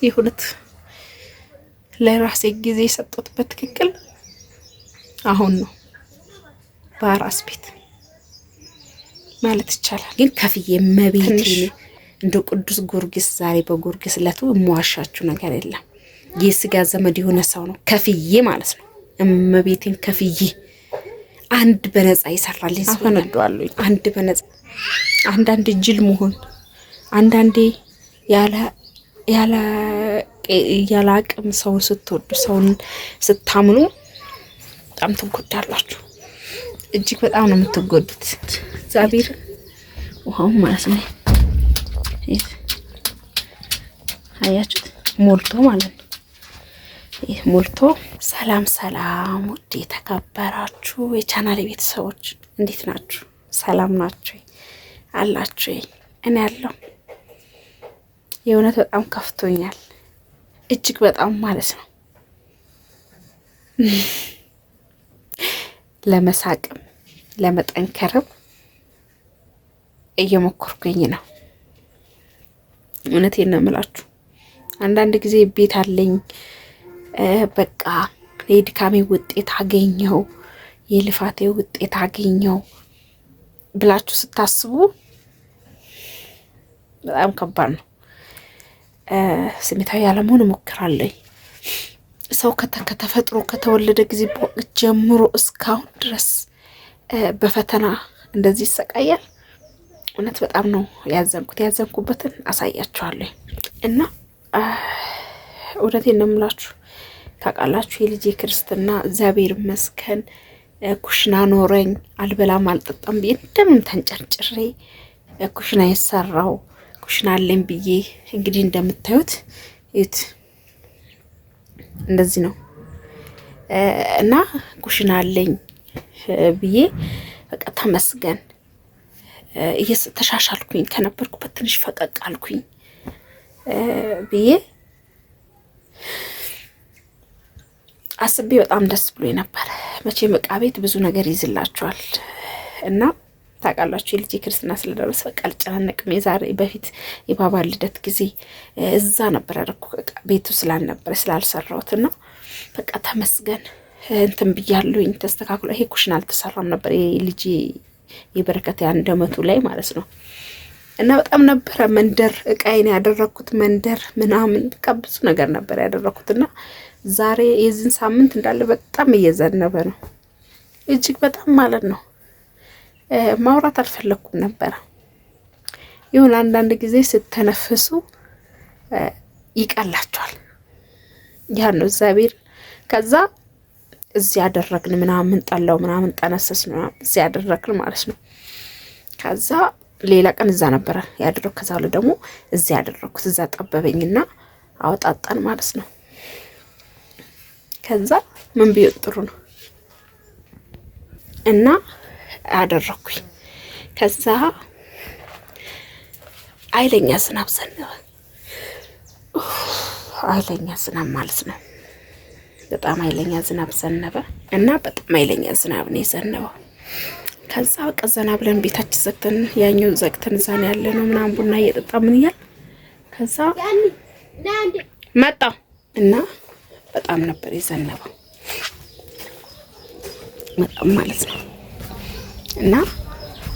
የሁለት ለራሴ ጊዜ የሰጠሁት በትክክል አሁን ነው በአራስ ቤት ማለት ይቻላል። ግን ከፍዬ መቤት እንደ ቅዱስ ጊዮርጊስ ዛሬ በጊዮርጊስ ለቱ የምዋሻችሁ ነገር የለም። የስጋ ዘመድ የሆነ ሰው ነው ከፍዬ ማለት ነው። እመቤቴን ከፍዬ አንድ በነፃ ይሰራልኝ ሰው ነዷለሁ። አንድ በነፃ አንዳንድ ጅል መሆን አንዳንዴ ያለ አቅም ሰውን ስትወዱ ሰውን ስታምኑ በጣም ትጎዳላችሁ። እጅግ በጣም ነው የምትጎዱት። እግዚአብሔር ውሃው ማለት ነው አያችሁት ሞልቶ ማለት ነው። ይህ ሞልቶ ሰላም ሰላም፣ ውድ የተከበራችሁ የቻናሌ ቤተሰቦች እንዴት ናችሁ? ሰላም ናችሁ አላችሁ? እኔ ያለው የእውነት በጣም ከፍቶኛል፣ እጅግ በጣም ማለት ነው። ለመሳቅም ለመጠንከርም እየሞከርኩኝ ነው። እውነቴን ነው የምላችሁ። አንዳንድ ጊዜ ቤት አለኝ በቃ የድካሜ ውጤት አገኘው የልፋቴ ውጤት አገኘው ብላችሁ ስታስቡ በጣም ከባድ ነው። ስሜታዊ ያለመሆን እሞክራለሁ። ሰው ከተፈጥሮ ከተወለደ ጊዜ ጀምሮ እስካሁን ድረስ በፈተና እንደዚህ ይሰቃያል። እውነት በጣም ነው ያዘንኩበትን አሳያችኋለሁ። እና እውነቴን ነው የምላችሁ። ታውቃላችሁ የልጄ ክርስትና እግዚአብሔር ይመስገን ኩሽና ኖረኝ። አልበላም አልጠጣም ብዬ እንደምን ተንጨርጭሬ ኩሽና የሰራው ኩሽና አለኝ ብዬ እንግዲህ እንደምታዩት እዩት፣ እንደዚህ ነው። እና ኩሽና አለኝ ብዬ በቃ ተመስገን ተሻሻልኩኝ፣ ከነበርኩበት ትንሽ ፈቀቅ አልኩኝ ብዬ አስቤ በጣም ደስ ብሎኝ ነበር። መቼም ዕቃ ቤት ብዙ ነገር ይዝላችኋል እና ታውቃላችሁ የልጄ ክርስትና ስለደረሰ በቃ አልጨናነቅም። የዛሬ በፊት የባባ ልደት ጊዜ እዛ ነበር ያደረኩ ቤቱ ስላልነበረ ስላልሰራሁት እና በቃ ተመስገን እንትን ብያለሁኝ፣ ተስተካክሎ። ይሄ ኩሽና አልተሰራም ነበር የልጄ የበረከት የአንድ አመቱ ላይ ማለት ነው። እና በጣም ነበረ መንደር እቃዬን ያደረኩት መንደር ምናምን በቃ ብዙ ነገር ነበር ያደረኩት። እና ዛሬ የዚህን ሳምንት እንዳለ በጣም እየዘነበ ነው፣ እጅግ በጣም ማለት ነው። ማውራት አልፈለኩም ነበረ። ይሁን አንዳንድ ጊዜ ስተነፍሱ ይቀላቸዋል። ያን ነው እግዚአብሔር። ከዛ እዚህ ያደረግን ምናምን ጠላው ምናምን ጠነሰስ ነው እዚህ ያደረግን ማለት ነው። ከዛ ሌላ ቀን እዛ ነበረ ያደረኩት። ከዛ ደግሞ እዚህ ያደረኩት እዛ ጠበበኝና አወጣጣን ማለት ነው። ከዛ ምን ቢሆን ጥሩ ነው እና አደረኩኝ። ከዛ ኃይለኛ ዝናብ ዘነበ። ኃይለኛ ዝናብ ማለት ነው። በጣም ኃይለኛ ዝናብ ዘነበ እና በጣም ኃይለኛ ዝናብ ነው የዘነበው። ከዛ በቃ ዘና ብለን ቤታችን ዘግተን ያኛው ዘግተን እዛ ነው ያለነው ምናምን ቡና እየጠጣ ምን እያል ከዛ መጣ እና በጣም ነበር የዘነበው በጣም ማለት ነው። እና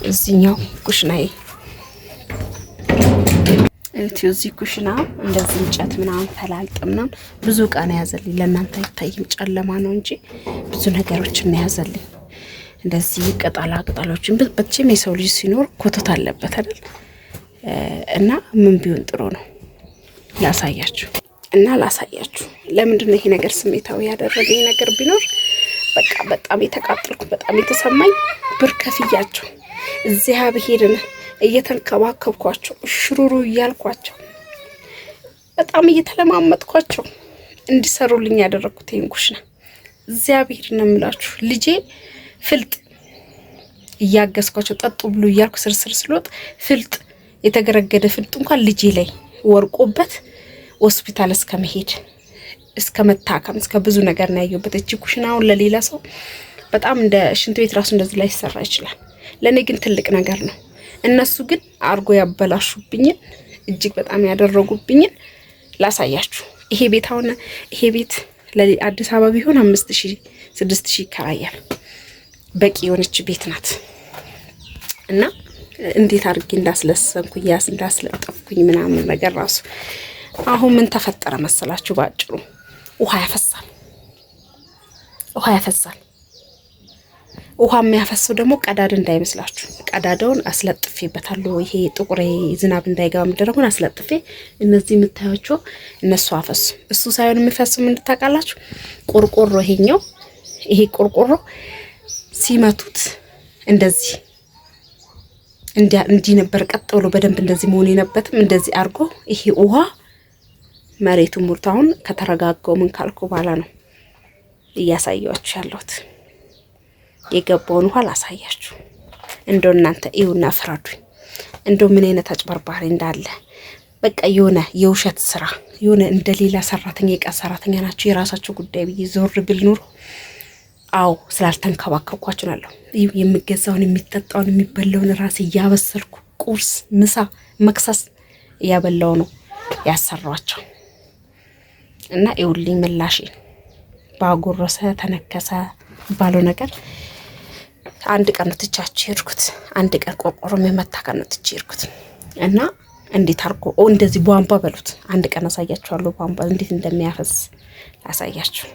እዚህኛው ኩሽናዬ እዚህ ኩሽና እንደዚህ እንጨት ምናምን ተላልጥምና ብዙ ዕቃ ነው ያዘልኝ። ለእናንተ አይታይም ጨለማ ነው እንጂ ብዙ ነገሮችን ነው ያዘልኝ። እንደዚህ ቅጠሎችን በተጨማሪ የሰው ልጅ ሲኖር ኮተት አለበት አይደል? እና ምን ቢሆን ጥሩ ነው ላሳያችሁ። ለምንድን ነው ይሄ ነገር ስሜታዊ ያደረገኝ ነገር ቢኖር በቃ በጣም የተቃጠልኩ በጣም የተሰማኝ ብር ከፍያቸው እዚያ ብሄድን እየተንከባከብኳቸው ሽሩሩ እያልኳቸው በጣም እየተለማመጥኳቸው እንዲሰሩልኝ ያደረኩት ይሄን ኩሽና እግዚአብሔር ነው የምላችሁ። ልጄ ፍልጥ እያገዝኳቸው ጠጡ ብሉ እያልኩ ስርስር ስለወጥ ፍልጥ የተገረገደ ፍልጥ እንኳን ልጄ ላይ ወርቆበት ሆስፒታል እስከመሄድ እስከ መታከም እስከ ብዙ ነገር ነው ያየሁበት። እቺ ኩሽናውን ለሌላ ሰው በጣም እንደ ሽንት ቤት ራሱ እንደዚህ ላይ ይሰራ ይችላል። ለኔ ግን ትልቅ ነገር ነው። እነሱ ግን አርጎ ያበላሹብኝን እጅግ በጣም ያደረጉብኝን ላሳያችሁ። ይሄ ቤት አሁን ይሄ ቤት ለአዲስ አበባ ቢሆን 5000 6000 ይከራያል። በቂ የሆነች ቤት ናት። እና እንዴት አድርጌ እንዳስለሰንኩኝ እንዳስለጠፍኩኝ ምናምን ነገር ራሱ አሁን ምን ተፈጠረ መሰላችሁ? ባጭሩ ውሃ ያፈሳል። ውሃ የሚያፈሰው ደግሞ ቀዳዳ እንዳይመስላችሁ። ቀዳዳውን አስለጥፌበታለሁ። ይሄ ጥቁር ዝናብ እንዳይገባ ምድረጉን አስለጥፌ እነዚህ የምታዩቸው እነሱ አፈሱ። እሱ ሳይሆን የሚፈሰው ምን ታውቃላችሁ? ቆርቆሮ ይሄኛው ይሄ ቆርቆሮ ሲመቱት እንደዚህ እንዲህ ነበር ቀጥ ብሎ በደንብ እንደዚህ መሆን የነበረም እንደዚህ አድርጎ ይሄ ውሃ መሬቱን ሙርት። አሁን ከተረጋጋው ምን ካልኩ በኋላ ነው እያሳያችሁ ያለሁት። የገባውን ውሃ ላሳያችሁ። እንደው እናንተ ይሁንና ፍረዱኝ። እንደው ምን አይነት አጭበርባሪ እንዳለ በቃ የሆነ የውሸት ስራ የሆነ እንደሌላ ሰራተኛ የቀን ሰራተኛ ናቸው የራሳቸው ጉዳይ ብዬ ዞር ብል ኑሮ አው ስላልተንከባከብኳችሁ ነው። የሚገዛውን የሚጠጣውን የሚበላውን ራሴ እያበሰልኩ ቁርስ፣ ምሳ፣ መክሰስ እያበላው ነው ያሰራቸው እና ይውልኝ ምላሽ ባጎረሰ ተነከሰ ባለው ነገር አንድ ቀን ትቻችሁ ሄድኩት። አንድ ቀን ቆርቆሮ የመታ ቀን ትቻችሁ ሄድኩት እና እንዴት አርጎ እንደዚህ ቧንቧ በሉት። አንድ ቀን አሳያችኋለሁ ቧንቧ እንዴት እንደሚያፈስ አሳያችሁ።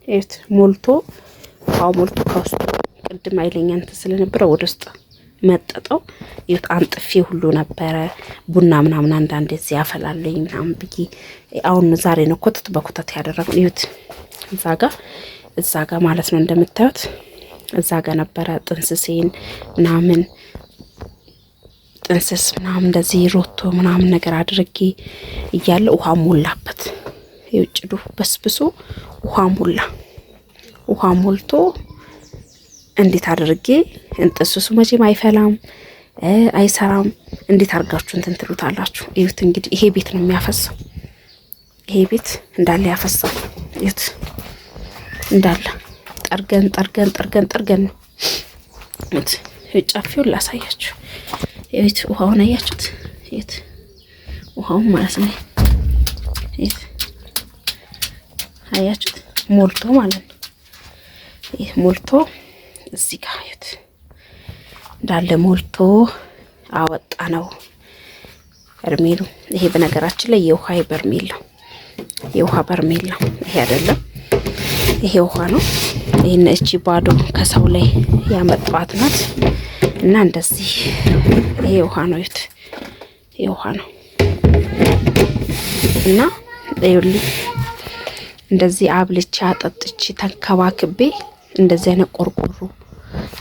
እት ሞልቶ ከውስጡ ቅድም አይለኛ እንትን ስለነበረ ወደ ውስጥ መጠጠው ይት አንጥፌ ሁሉ ነበረ ቡና ምናምን አንዳንዴ እዚህ ያፈላልኝ ምናምን ብዬ አሁን ዛሬ ነው ኮተት በኮተት ያደረገው። ይት እዛ ጋር ማለት ነው እንደምታዩት እዛ ጋር ነበረ ጥንስሴን ምናምን ጥንስስ ምናምን እንደዚህ ሮቶ ምናምን ነገር አድርጌ እያለ ውሃ ሞላበት። የውጭዱ በስብሶ ውሃ ሞልቶ እንዴት አድርጌ እንጥስሱ መቼም አይፈላም አይሰራም። እንዴት አርጋችሁ እንትን ትሉታላችሁ? እዩት እንግዲህ ይሄ ቤት ነው የሚያፈሰው። ይሄ ቤት እንዳለ ያፈሳል። እዩት እንዳለ ጠርገን ነው። እዩት ጫፊውን ላሳያችሁ። እዩት ውሃውን አያችሁት? እዩት ውሃውን ማለት ነው። እዩት አያችሁት? ሞልቶ ማለት ነው። ይሄ ሞልቶ እዚህ ጋር እዩት እንዳለ ሞልቶ አወጣ ነው በርሜሉ። ይሄ በነገራችን ላይ የውሃ በርሜል ነው። ይሄ አይደለም፣ ይሄ ውሃ ነው። ይሄን እቺ ባዶ ከሰው ላይ ያመጣት ናት እና እንደዚህ ይሄ ውሃ ነው። እዩት ይሄ ውሃ ነው እና ይኸውልኝ እንደዚህ አብልቼ አጠጥቼ ተንከባክቤ እንደዚህ አይነት ቆርቆሮ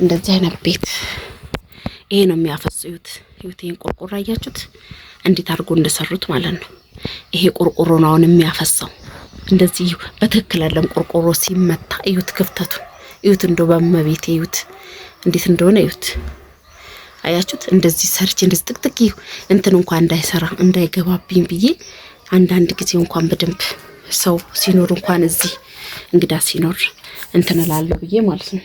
እንደዚህ አይነት ቤት ይሄ ነው የሚያፈስዩት። ይሄን ቆርቆሮ አያችሁት እንዴት አድርጎ እንደሰሩት ማለት ነው። ይሄ ቆርቆሮ ነው አሁን የሚያፈሰው። እንደዚህ በትክክል አይደለም ቆርቆሮ ሲመታ እዩት ክፍተቱ እዩት። እንደው በመቤቴ እዩት እንዴት እንደሆነ እዩት። አያችሁት እንደዚህ ሰርች እንደዚህ ጥቅጥቅ እንትን እንኳን እንዳይሰራ እንዳይገባብኝ ብዬ አንዳንድ ጊዜ እንኳን በደንብ ሰው ሲኖር እንኳን እዚህ እንግዳ ሲኖር እንትን እላለሁ ብዬ ማለት ነው።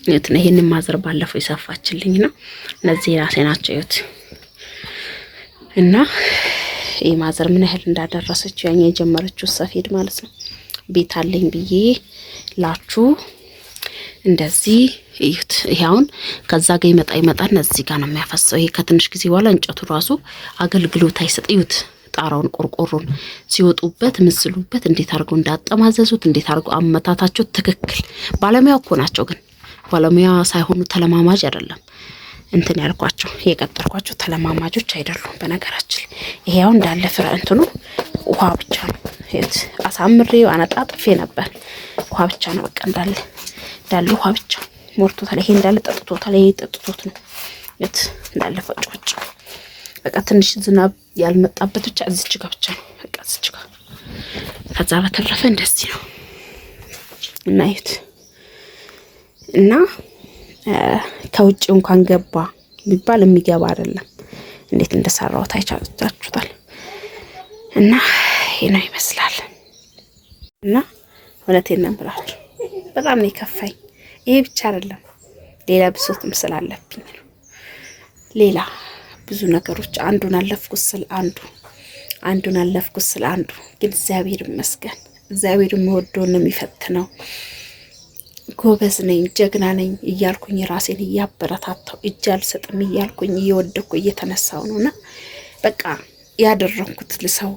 እዩት ነው ይሄንን ማዘር ባለፈው ይሰፋችልኝ ነው። እነዚህ ራሴ ናቸው እዩት። እና ይሄ ማዘር ምን ያህል እንዳደረሰችው ያኛ የጀመረችው ሰፌድ ማለት ነው። ቤት አለኝ ብዬ ላችሁ እንደዚህ እዩት። ይሄውን ከዛ ጋር ይመጣና እዚህ ጋር ነው የሚያፈሰው። ይሄ ከትንሽ ጊዜ በኋላ እንጨቱ ራሱ አገልግሎት አይሰጥ። እዩት ጣራውን ቆርቆሮን ሲወጡበት ምስሉበት እንዴት አድርገው እንዳጠማዘዙት እንዴት አድርገው አመታታቸው ትክክል። ባለሙያው እኮ ናቸው፣ ግን ባለሙያ ሳይሆኑ ተለማማጅ አይደለም። እንትን ያልኳቸው የቀጠርኳቸው ተለማማጆች አይደሉም። በነገራችን ይሄ ያው እንዳለ ፍራ እንትኑ ውሃ ብቻ ነው። እት አሳምሬው አነጣጥፌ ነበር። ውሃ ብቻ ነው በቃ እንዳለ ውሃ ብቻ ሞልቶታል። ይሄ እንዳለ ጠጥቶታል። ይሄ ጠጥቶት ነው እት እንዳለ ፈጭ በቃ ትንሽ ዝናብ ያልመጣበት ብቻ እዚች ጋር ብቻ ነው በቃ እዚች ጋር። ከዛ በተረፈ እንደዚህ ነው እና እዩት እና ከውጭ እንኳን ገባ ቢባል የሚገባ አይደለም። እንዴት እንደሰራው ታይቻችሁታል። እና ይሄ ነው ይመስላል። እና እውነቴን ነው ብላችሁ በጣም ነው የከፋኝ። ይሄ ብቻ አይደለም ሌላ ብሶትም ስላለብኝ ነው። ሌላ ብዙ ነገሮች አንዱን አለፍኩት ስል አንዱ አንዱን አለፍኩት ስለ አንዱ። ግን እግዚአብሔር ይመስገን እግዚአብሔር የሚወደውን ነው የሚፈትነው። ጎበዝ ነኝ ጀግና ነኝ እያልኩኝ ራሴን እያበረታታው እጅ አልሰጥም እያልኩኝ እየወደኩ እየተነሳው ነውና በቃ ያደረኩት ለሰው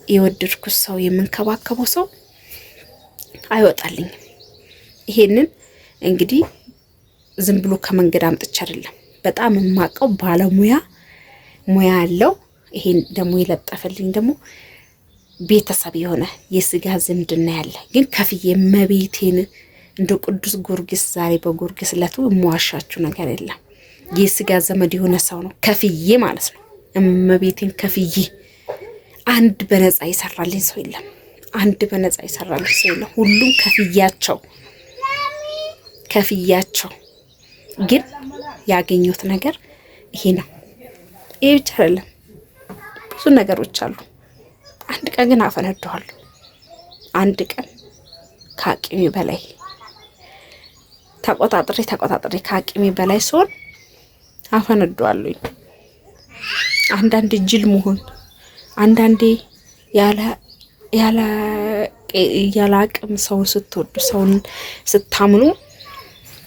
የወደድኩት ሰው የምንከባከበው ሰው አይወጣልኝም። ይሄንን እንግዲህ ዝም ብሎ ከመንገድ አምጥቼ አይደለም፣ በጣም የማውቀው ባለሙያ ሙያ ያለው ይሄን ደግሞ የለጠፈልኝ ደግሞ ቤተሰብ የሆነ የስጋ ዝምድና ያለ ግን ከፍዬ መቤቴን እንደ ቅዱስ ጊዮርጊስ ዛሬ በጊዮርጊስ ዕለቱ የምዋሻችሁ ነገር የለም። የስጋ ዘመድ የሆነ ሰው ነው ከፍዬ ማለት ነው። እመቤቴን ከፍዬ አንድ በነፃ ይሰራልኝ ሰው የለም። አንድ በነፃ ይሰራልኝ ሰው የለም። ሁሉም ከፍያቸው ግን ያገኘሁት ነገር ይሄ ነው። ይሄ ብቻ አይደለም፣ ብዙ ነገሮች አሉ። አንድ ቀን ግን አፈነዳዋለሁ። አንድ ቀን ከአቅሜ በላይ ተቆጣጥሬ ከአቅሜ በላይ ሲሆን አፈነዳዋለሁ። አንዳንዴ ጅል መሆን፣ አንዳንዴ ያለ አቅም ሰውን ስትወዱ ሰውን ስታምኑ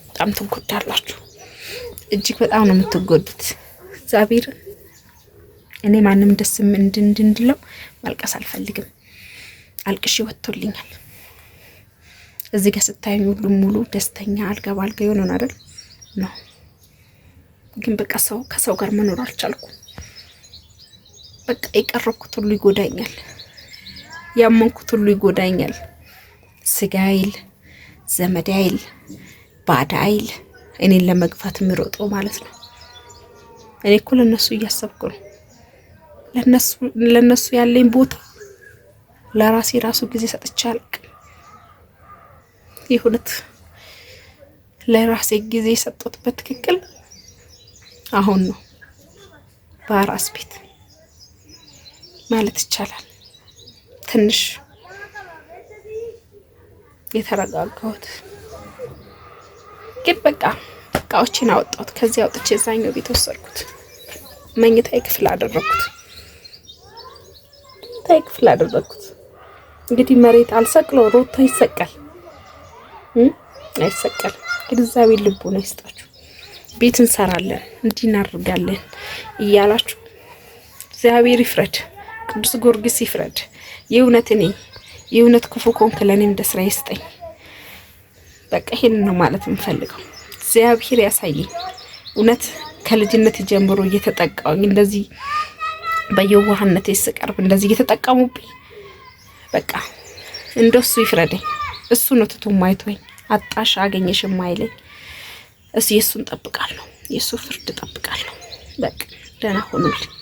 በጣም ትጎዳላችሁ። እጅግ በጣም ነው የምትጎዱት። እግዚአብሔር እኔ ማንም ደስ እንድንድለው ማልቀስ አልፈልግም። አልቅሽ ወጥቶልኛል። እዚህ ጋር ስታዩኝ ሁሉም ሙሉ ደስተኛ አልጋ ባልጋ የሆነን አይደል ነው። ግን በቃ ከሰው ጋር መኖር አልቻልኩም። በቃ የቀረብኩት ሁሉ ይጎዳኛል፣ ያመንኩት ሁሉ ይጎዳኛል። ስጋ አይል ዘመድ አይል ባዳ አይል እኔን ለመግፋት የሚሮጠው ማለት ነው። እኔ እኮ ለነሱ እያሰብኩ ነው። ለነሱ ያለኝ ቦታ ለራሴ ራሱ ጊዜ ሰጥቼ አልቅም። ይሁንት ለራሴ ጊዜ የሰጠሁት በትክክል አሁን ነው በአራስ ቤት ማለት ይቻላል። ትንሽ የተረጋጋሁት ግን በቃ እቃዎችን አወጣሁት። ከዚህ አውጥቼ እዛኛው ቤት ወሰድኩት። መኝታዬ ክፍል አደረኩት። እንግዲህ መሬት አልሰቅለው ሮቶ ይሰቀል አይሰቀል። እግዚአብሔር ልቦና ይስጣችሁ። ቤት እንሰራለን እንዲህ እናደርጋለን እያላችሁ እግዚአብሔር ይፍረድ፣ ቅዱስ ጊዮርጊስ ይፍረድ። የእውነት ክፉ ኮንክ ለኔም ደስራ ይስጠኝ። በቃ ይሄን ነው ማለት የምፈልገው። እግዚአብሔር ያሳየኝ። እውነት ከልጅነት ጀምሮ እየተጠቃውኝ እንደዚህ በየዋህነት ስቀርብ እንደዚህ እየተጠቀሙብኝ በቃ እንደሱ ይፍረደኝ። እሱ ነው ትቶ ማይቶኝ አጣሽ አገኘሽ ማይለኝ። የሱን ጠብቃለሁ፣ የሱ ፍርድ ጠብቃለሁ። በቃ ደህና ሆኑልኝ።